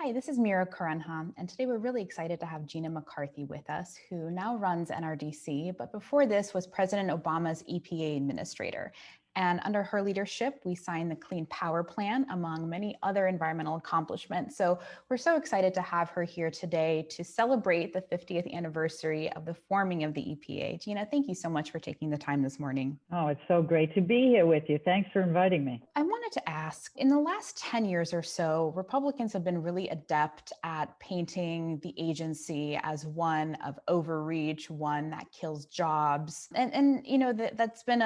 Hi, this is Miro Karanha, and today we're really excited to have Gina McCarthy with us, who now runs NRDC, but before this was President Obama's EPA Administrator. And under her leadership, we signed the Clean Power Plan, among many other environmental accomplishments. So we're so excited to have her here today to celebrate the 50th anniversary of the forming of the EPA. Gina, thank you so much for taking the time this morning. Oh, it's so great to be here with you. Thanks for inviting me. I wanted to ask, in the last 10 years or so, Republicans have been really adept at painting the agency as one of overreach, one that kills jobs. And you know, that's been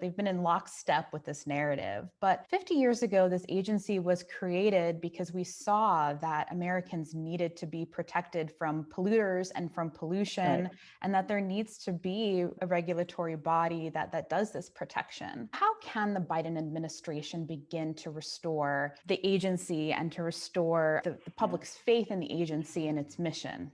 they've been in lockstep with this narrative. But 50 years ago, this agency was created because we saw that Americans needed to be protected from polluters and from pollution, Right. and that there needs to be a regulatory body that does this protection. How can the Biden administration begin to restore the agency and to restore the public's faith in the agency and its mission?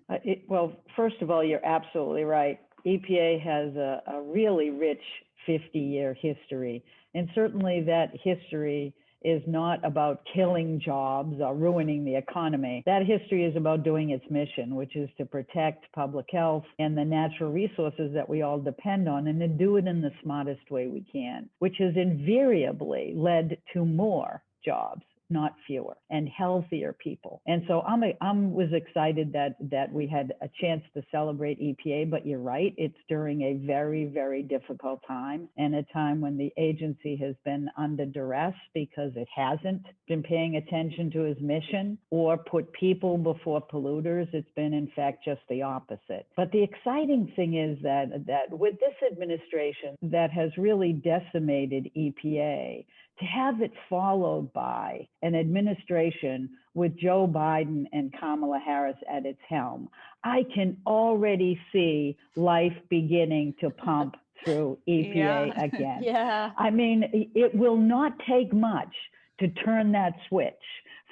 Well, first of all, you're absolutely right. EPA has a really rich 50-year history, and certainly that history is not about killing jobs or ruining the economy. That history is about doing its mission, which is to protect public health and the natural resources that we all depend on, and to do it in the smartest way we can, which has invariably led to more jobs, not fewer, and healthier people. And so I was excited that we had a chance to celebrate EPA, but you're right, it's during a very, very difficult time, and a time when the agency has been under duress because it hasn't been paying attention to its mission or put people before polluters. It's been, in fact, just the opposite. But the exciting thing is that with this administration that has really decimated EPA, to have it followed by an administration with Joe Biden and Kamala Harris at its helm, I can already see life beginning to pump through EPA again. Yeah. I mean, it will not take much to turn that switch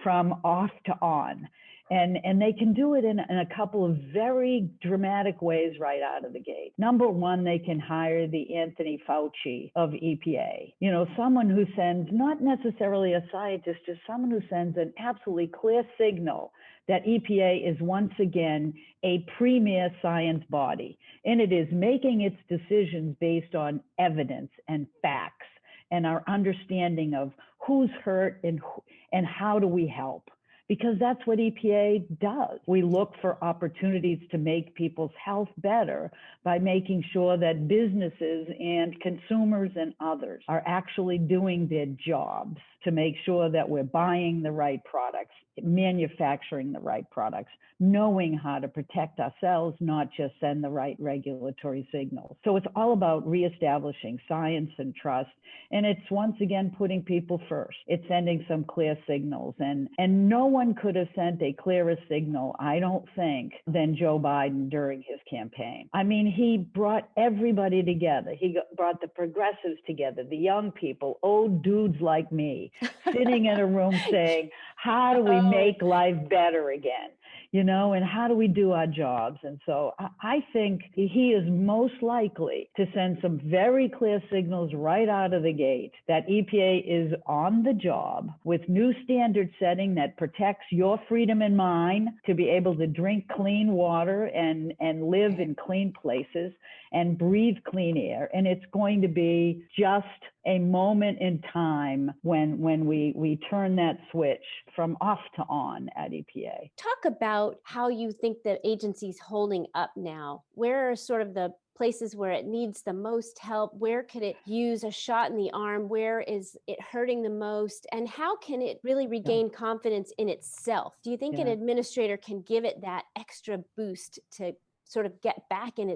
from off to on. And they can do it in a couple of very dramatic ways right out of the gate. Number one, they can hire the Anthony Fauci of EPA. You know, someone who sends, not necessarily a scientist, just someone who sends an absolutely clear signal that EPA is once again a premier science body. And it is making its decisions based on evidence and facts and our understanding of who's hurt and how do we help. Because that's what EPA does. We look for opportunities to make people's health better by making sure that businesses and consumers and others are actually doing their jobs to make sure that we're buying the right products, manufacturing the right products, knowing how to protect ourselves, not just send the right regulatory signals. So it's all about reestablishing science and trust. And it's once again putting people first. It's sending some clear signals. And no one could have sent a clearer signal, I don't think, than Joe Biden during his campaign. I mean, he brought everybody together. He brought the progressives together, the young people, old dudes like me, sitting in a room saying, how do we make life better again? You know, and how do we do our jobs? And so I think he is most likely to send some very clear signals right out of the gate that EPA is on the job with new standard setting that protects your freedom and mine to be able to drink clean water and live in clean places and breathe clean air. And it's going to be just a moment in time when we turn that switch from off to on at EPA. Talk about how you think the agency's holding up now. Where are sort of the places where it needs the most help? Where could it use a shot in the arm? Where is it hurting the most? And how can it really regain confidence in itself? Do you think an administrator can give it that extra boost to sort of get back on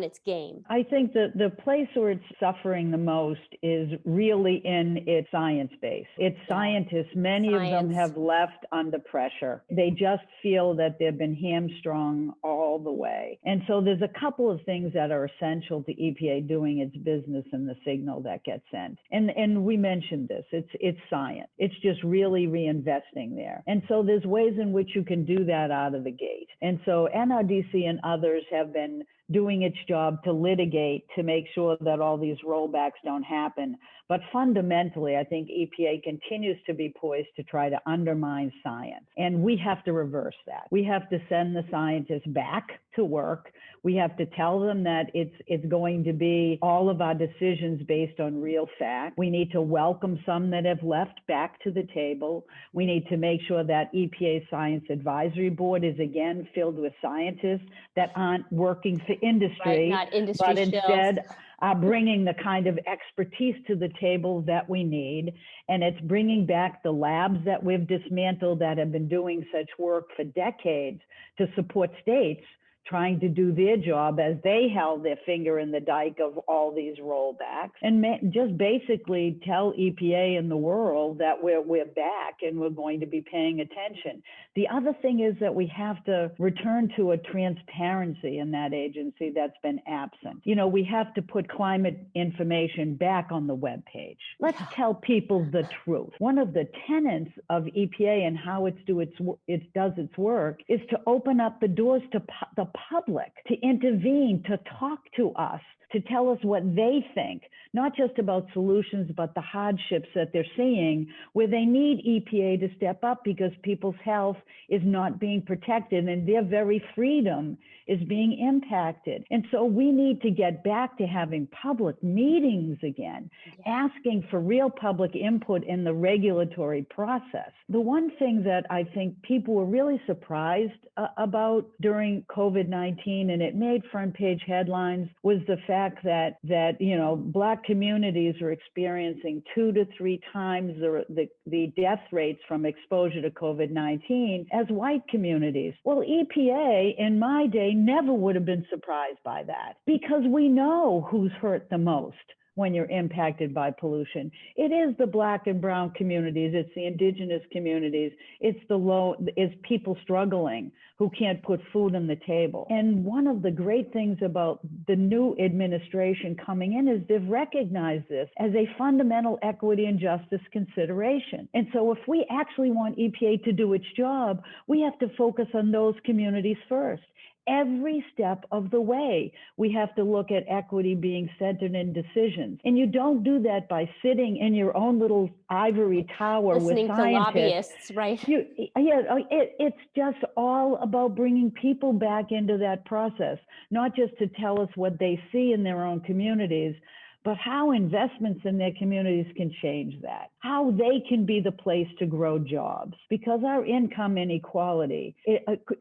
its game? I think that the place where it's suffering the most is really in its science base. Its scientists, many of them have left under pressure. They just feel that they've been hamstrung all the way. And so there's a couple of things that are essential to EPA doing its business and the signal that gets sent. And we mentioned this, it's science. It's just really reinvesting there. And so there's ways in which you can do that out of the gate. And so NRDC and others have been doing its job to litigate, to make sure that all these rollbacks don't happen. But fundamentally, I think EPA continues to be poised to try to undermine science. And we have to reverse that. We have to send the scientists back to work. We have to tell them that it's going to be all of our decisions based on real fact. We need to welcome some that have left back to the table. We need to make sure that EPA Science Advisory Board is again filled with scientists that aren't working for industry, right, not industry but instead shills. are bringing the kind of expertise to the table that we need. And it's bringing back the labs that we've dismantled that have been doing such work for decades to support states trying to do their job as they held their finger in the dike of all these rollbacks, and just basically tell EPA and the world that we're back and we're going to be paying attention. The other thing is that we have to return to a transparency in that agency that's been absent. You know, we have to put climate information back on the webpage. Let's tell people the truth. One of the tenets of EPA and how it does its work is to open up the doors to the public, to intervene, to talk to us, to tell us what they think, not just about solutions, but the hardships that they're seeing, where they need EPA to step up because people's health is not being protected and their very freedom is being impacted. And so we need to get back to having public meetings again, asking for real public input in the regulatory process. The one thing that I think people were really surprised about during COVID-19, and it made front page headlines, was the fact that you know, Black communities are experiencing 2 to 3 times the death rates from exposure to COVID-19 as white communities. Well, EPA in my day never would have been surprised by that, because we know who's hurt the most when you're impacted by pollution. It is the Black and brown communities, it's the indigenous communities, it's people struggling who can't put food on the table. And one of the great things about the new administration coming in is they've recognized this as a fundamental equity and justice consideration. And so if we actually want EPA to do its job, we have to focus on those communities first. Every step of the way, we have to look at equity being centered in decisions. And you don't do that by sitting in your own little ivory tower Listening with scientists. to lobbyists, right? It's just all about bringing people back into that process, not just to tell us what they see in their own communities, but how investments in their communities can change that, how they can be the place to grow jobs. Because our income inequality,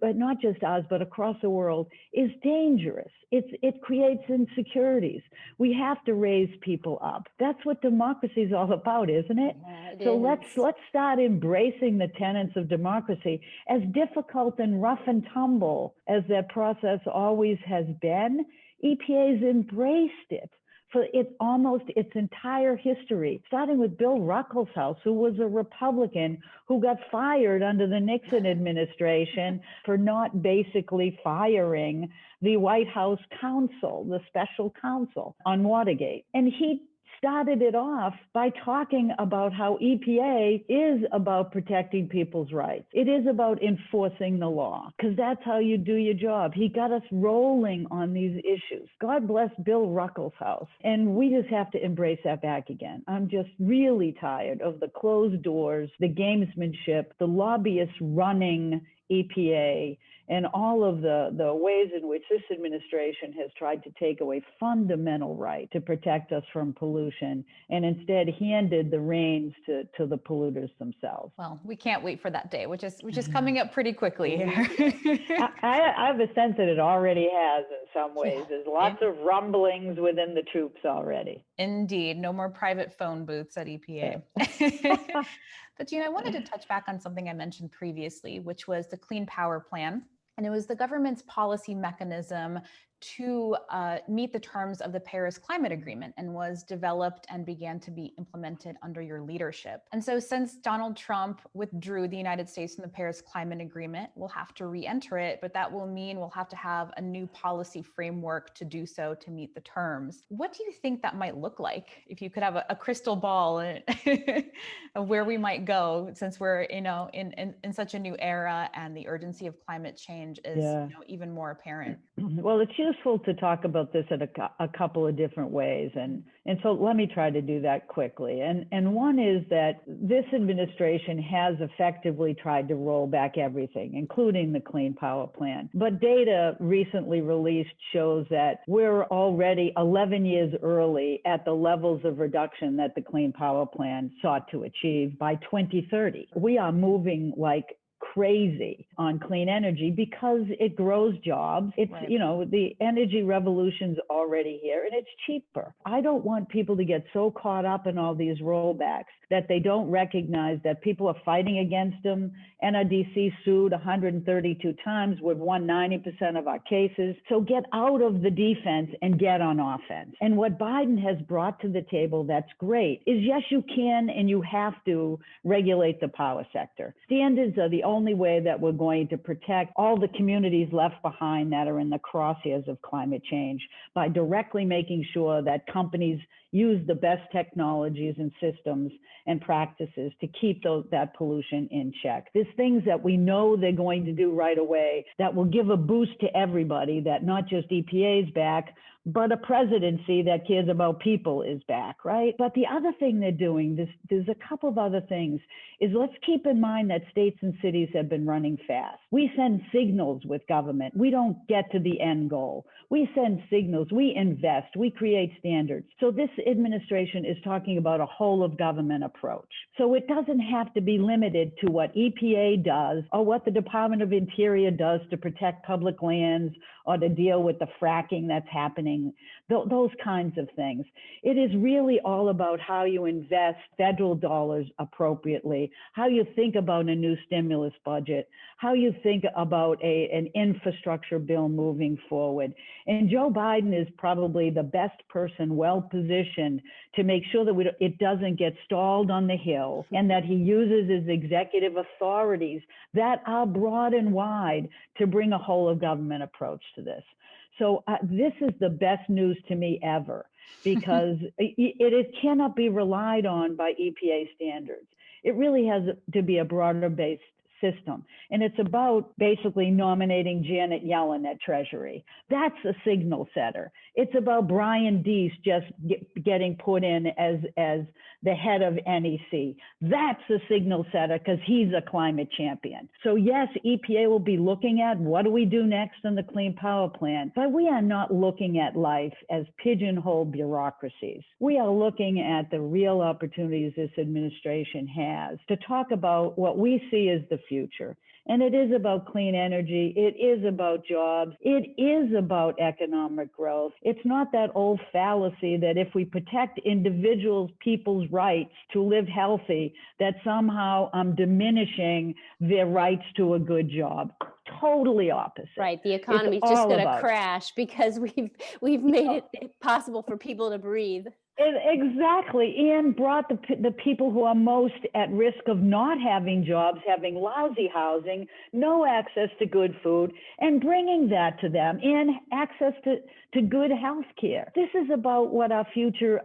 not just ours, but across the world, is dangerous. It creates insecurities. We have to raise people up. That's what democracy is all about, isn't it? Yeah, So let's start embracing the tenets of democracy. As difficult and rough and tumble as that process always has been, EPA's embraced it for its entire history, starting with Bill Ruckelshaus, who was a Republican who got fired under the Nixon administration for not basically firing the White House counsel, the special counsel on Watergate. And he started it off by talking about how EPA is about protecting people's rights. It is about enforcing the law, because that's how you do your job. He got us rolling on these issues. God bless Bill Ruckelshaus. And we just have to embrace that back again. I'm just really tired of the closed doors, the gamesmanship, the lobbyists running EPA, and all of the ways in which this administration has tried to take away fundamental right to protect us from pollution, and instead handed the reins to the polluters themselves. Well, we can't wait for that day, which is coming up pretty quickly here. I have a sense that it already has in some ways. There's lots of rumblings within the troops already. Indeed. No more private phone booths at EPA. But Gina, I wanted to touch back on something I mentioned previously, which was the Clean Power Plan. And it was the government's policy mechanism to meet the terms of the Paris Climate Agreement, and was developed and began to be implemented under your leadership. And so since Donald Trump withdrew the United States from the Paris Climate Agreement, we'll have to re-enter it, but that will mean we'll have to have a new policy framework to do so, to meet the terms. What do you think that might look like, if you could have a crystal ball of where we might go, since we're in such a new era and the urgency of climate change is even more apparent? Well, it's useful to talk about this in a couple of different ways. And so let me try to do that quickly. And one is that this administration has effectively tried to roll back everything, including the Clean Power Plan. But data recently released shows that we're already 11 years early at the levels of reduction that the Clean Power Plan sought to achieve by 2030. We are moving like crazy on clean energy because it grows jobs. It's, Right. The energy revolution's already here and it's cheaper. I don't want people to get so caught up in all these rollbacks that they don't recognize that people are fighting against them. NRDC sued 132 times. We've won 90% of our cases. So get out of the defense and get on offense. And what Biden has brought to the table that's great is, yes, you can and you have to regulate the power sector. Standards are the only way that we're going to protect all the communities left behind that are in the crosshairs of climate change, by directly making sure that companies use the best technologies and systems and practices to keep that pollution in check. There's things that we know they're going to do right away that will give a boost to everybody, that not just EPA's back, but a presidency that cares about people is back, right? But the other thing they're doing, there's a couple of other things, is let's keep in mind that states and cities have been running fast. We send signals with government. We don't get to the end goal. We send signals, we invest, we create standards. So this administration is talking about a whole of government approach. So it doesn't have to be limited to what EPA does or what the Department of Interior does to protect public lands or to deal with the fracking that's happening, those kinds of things. It is really all about how you invest federal dollars appropriately, how you think about a new stimulus budget, how you think about an infrastructure bill moving forward. And Joe Biden is probably the best person well positioned to make sure that it doesn't get stalled on the Hill, and that he uses his executive authorities that are broad and wide to bring a whole of government approach to this. So this is the best news to me ever, because it cannot be relied on by EPA standards. It really has to be a broader based system. And it's about basically nominating Janet Yellen at Treasury. That's a signal setter. It's about Brian Deese just getting put in as the head of NEC. That's a signal setter because he's a climate champion. So yes, EPA will be looking at what do we do next in the Clean Power Plan, but we are not looking at life as pigeonhole bureaucracies. We are looking at the real opportunities this administration has to talk about what we see as the future. And it is about clean energy. It is about jobs. It is about economic growth. It's not that old fallacy that if we protect individuals, people's rights to live healthy, that somehow I'm diminishing their rights to a good job. Totally opposite. Right. The economy's just going to crash because we've made it possible for people to breathe. Exactly, and brought the people who are most at risk of not having jobs, having lousy housing, no access to good food, and bringing that to them, and access to good health care. This is about what a future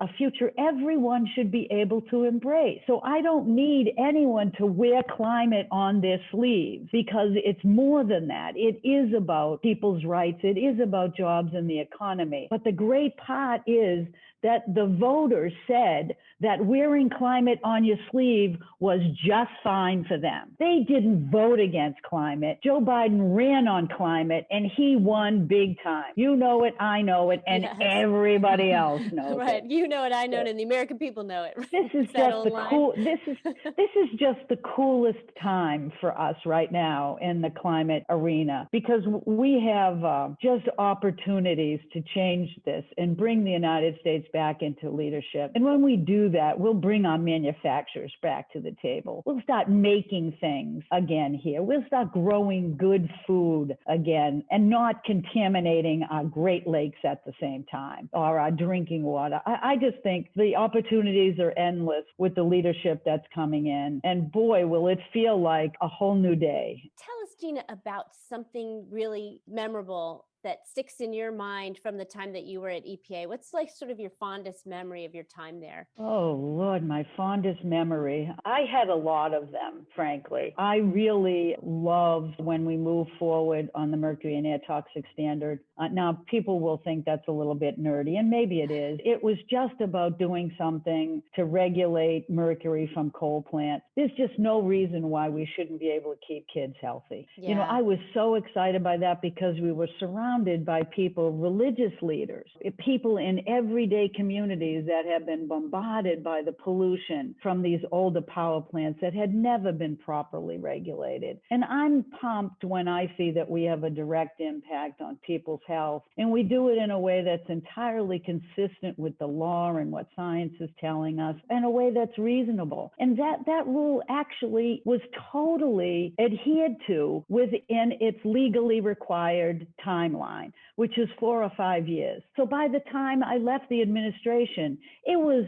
everyone should be able to embrace. So I don't need anyone to wear climate on their sleeves, because it's more than that. It is about people's rights. It is about jobs and the economy. But the great part is that the voters said that wearing climate on your sleeve was just fine for them. They didn't vote against climate. Joe Biden ran on climate and he won big time. You know it, I know it, and yes, everybody else knows right. it. You know it, I know it, and the American people know it. Right? This is just the cool. This is just the coolest time for us right now in the climate arena, because we have just opportunities to change this and bring the United States back into leadership. And when we do that, we'll bring our manufacturers back to the table. We'll start making things again here. We'll start growing good food again and not contaminating our Great Lakes at the same time, or our drinking water. I just think the opportunities are endless with the leadership that's coming in. And boy, will it feel like a whole new day. Tell us, Gina, about something really memorable that sticks in your mind from the time that you were at EPA? What's like sort of your fondest memory of your time there? Oh, Lord, my fondest memory. I had a lot of them, frankly. I really loved when we moved forward on the mercury and air toxic standard. Now, people will think that's a little bit nerdy, and maybe it is. It was just about doing something to regulate mercury from coal plants. There's just no reason why we shouldn't be able to keep kids healthy. Yeah. You know, I was so excited by that because we were surrounded by people, religious leaders, people in everyday communities that have been bombarded by the pollution from these older power plants that had never been properly regulated. And I'm pumped when I see that we have a direct impact on people's health, and we do it in a way that's entirely consistent with the law and what science is telling us, in a way that's reasonable. And that rule actually was totally adhered to within its legally required timeline, which is 4 or 5 years. So by the time I left the administration, it was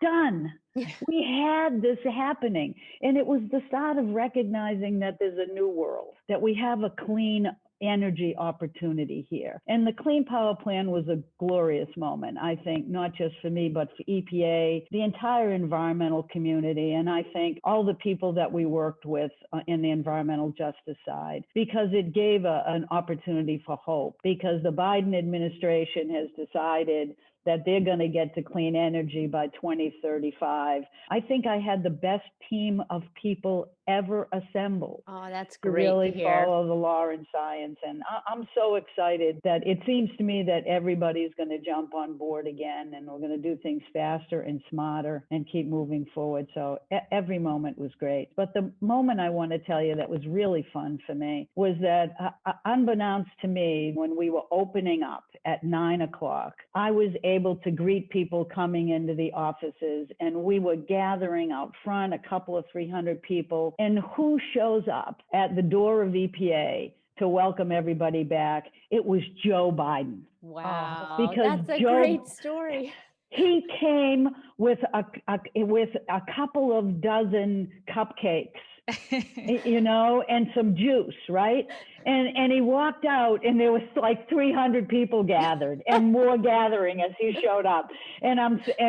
done. We had this happening. And it was the start of recognizing that there's a new world, that we have a clean energy opportunity here. And the Clean Power Plan was a glorious moment, I think, not just for me, but for EPA, the entire environmental community, and I think all the people that we worked with in the environmental justice side, because it gave an opportunity for hope, because the Biden administration has decided that they're going to get to clean energy by 2035. I think I had the best team of people ever assembled. Oh, that's to great really to hear. follow the law and science. And I'm so excited that it seems to me that everybody's going to jump on board again, and we're going to do things faster and smarter and keep moving forward. So every moment was great. But the moment I want to tell you that was really fun for me was that unbeknownst to me, when we were opening up at 9 o'clock, I was able to greet people coming into the offices, and we were gathering out front, a couple of 300 people. And who shows up at the door of EPA to welcome everybody back? It was Joe Biden. Wow, because that's a Joe, great story. He came with a couple of dozen cupcakes, you know, and some juice, right? And he walked out, and there was like 300 people gathered, and more gathering as he showed up. And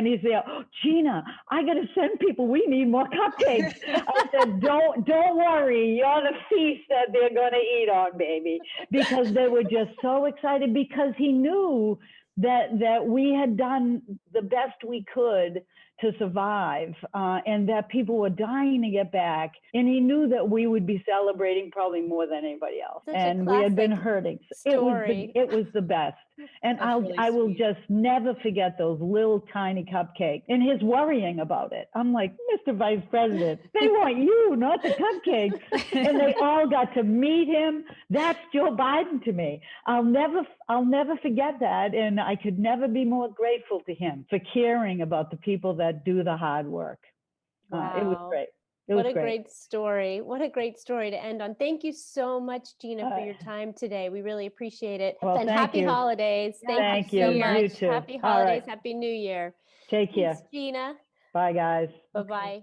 he's there, oh, Gina, I got to send people. We need more cupcakes. I said, don't worry, you're the feast that they're going to eat on, baby, because they were just so excited, because he knew that we had done the best we could to survive, and that people were dying to get back. And he knew that we would be celebrating probably more than anybody else. Such and we had been hurting. Story. It was the best. And I will just never forget those little tiny cupcakes and his worrying about it. I'm like, Mr. Vice President, they want you, not the cupcakes. And they all got to meet him. That's Joe Biden to me. I'll never forget that. And I could never be more grateful to him for caring about the people that do the hard work. Wow. It was great. What a great story. What a great story to end on. Thank you so much, Gina, for your time today. We really appreciate it. Well, and happy holidays. Thank you so you. much. You too. Happy holidays. Right. Happy New Year. Take care. Thanks, Gina. Bye, guys. Bye-bye.